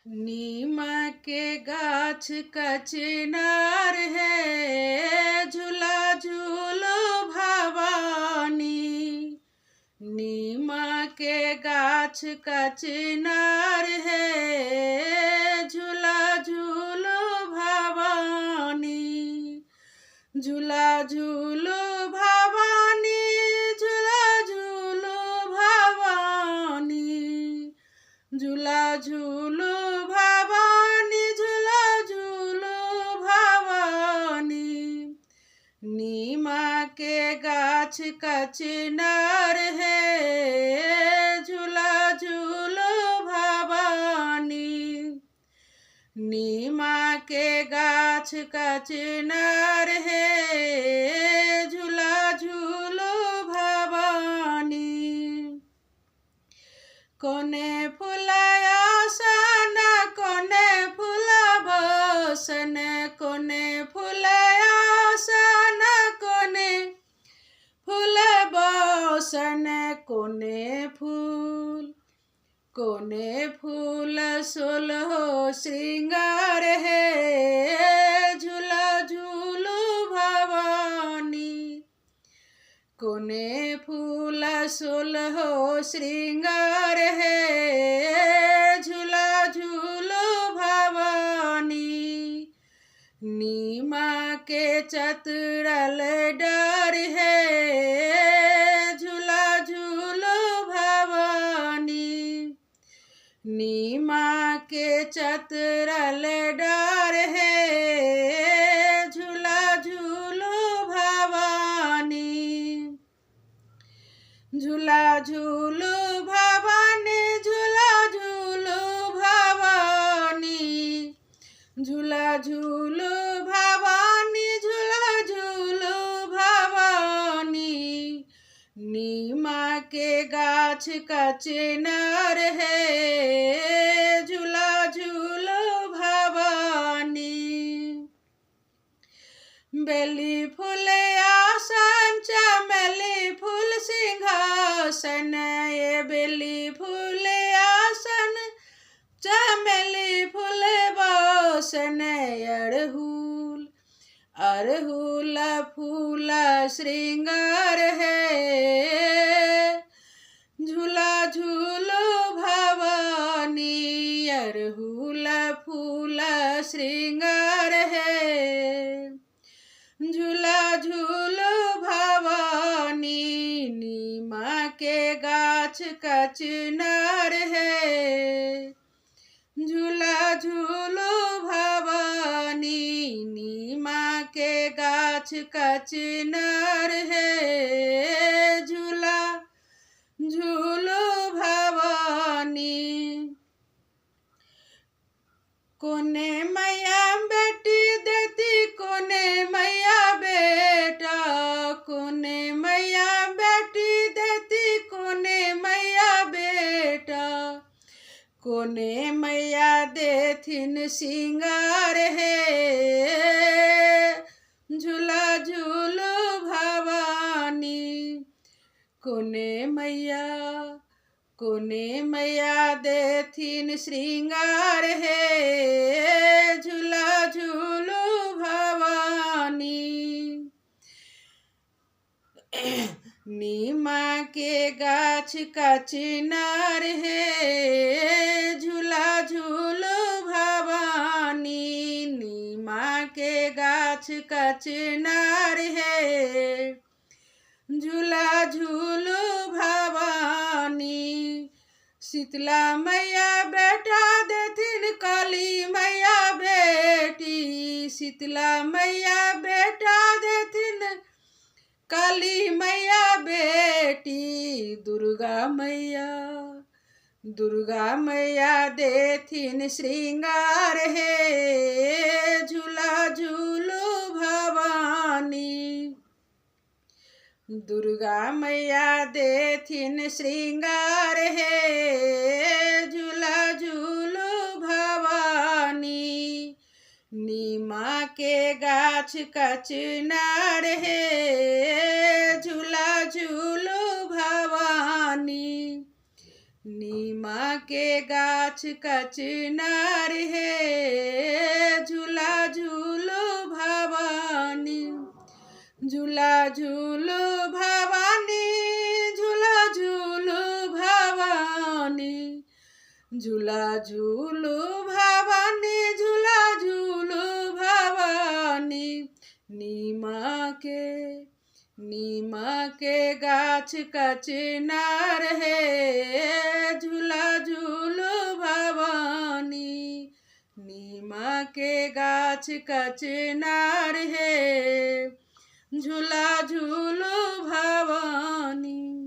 नीम के गाछ का चिनार है, झूला झूलो भवानी। नीम के गाछ का चिनार है, झूला झूलो भवानी। झूला झूलो भवानी, झूला झूलो भवानी। झूला झूलो भवानी, झूला झूलो भवानी। नीम के गाछ का चिनार है, झूला झूलो भवानी। नीम के गाछ का चिनार है, झूला झूलो भवानी। कोने फुलाया सन, कोने फुला बसन। कोने फुलाया सन, कोने फूल बसन। कोने फूल सोलहो श्रृंगार है, झूला झूलो भवानी। कोने फूल सोलहो श्रृंगार है, झूला झूलो भवानी। नीम के चतुरल डार है, झूला झूलो भवानी। नीम के चतुरल डार है, झूला झूलो भवानी। झूला झूलो भवानी, झूला झूलो भवानी। झूला झूलो भवानी, झूला झूलो भवानी। नीम के गाछ का चिनार है, झूला झूलो भवानी। बेली फूल आसन, चमेली फूल सिंहासन। ये बेली फूल आसन, चमेली फूल बासन। अड़हुल फूल श्रृंगार है, झूला झूलो भवानी। अड़हुल फूल श्रृंगार है, झूला झूलो भवानी। नीम के गाछ का चिनार है, झूला झूलो भवानी। नीम के गाछ का चिनार है, झूला झूलो भवानी। कोने मैया बेटी देती, कोने मैया बेटा। कोने मैया बेटी देती, कोने मैया बेटा। कोने मैया देथिन सिंगार है, झूला झूलो भवानी। कोने मैया देथिन श्रृंगार है, झूला झूलो भवानी। नीम के गाछ का चिनार है, झूला झूलो भवानी। नीम के गाछ का चिनार है, झूला झूलो भवानी। शीतला मैया बेटा देथिन, काली मैया बेटी। शीतला मैया बेटा देथिन, काली मैया बेटी। दुर्गा मैया देथिन श्रृंगार है, झूला झूलो भवानी। दुर्गा मैया देथिन श्रृंगार है, झूला झूलो भवानी। नीम के गाछ का चिनार है, झूला झूलो भवानी। नीम नीमा के गाछ कचनार है झूला झूलो भवानी झूला झूलो भवानी झूला झूलो भवानी झूला झूलो भवानी झूला झूलो भवानी नीमा के गाछ कचनार है झूला झूलो भवानी नीमा के गाछ कचनार है झूला झूलो भवानी।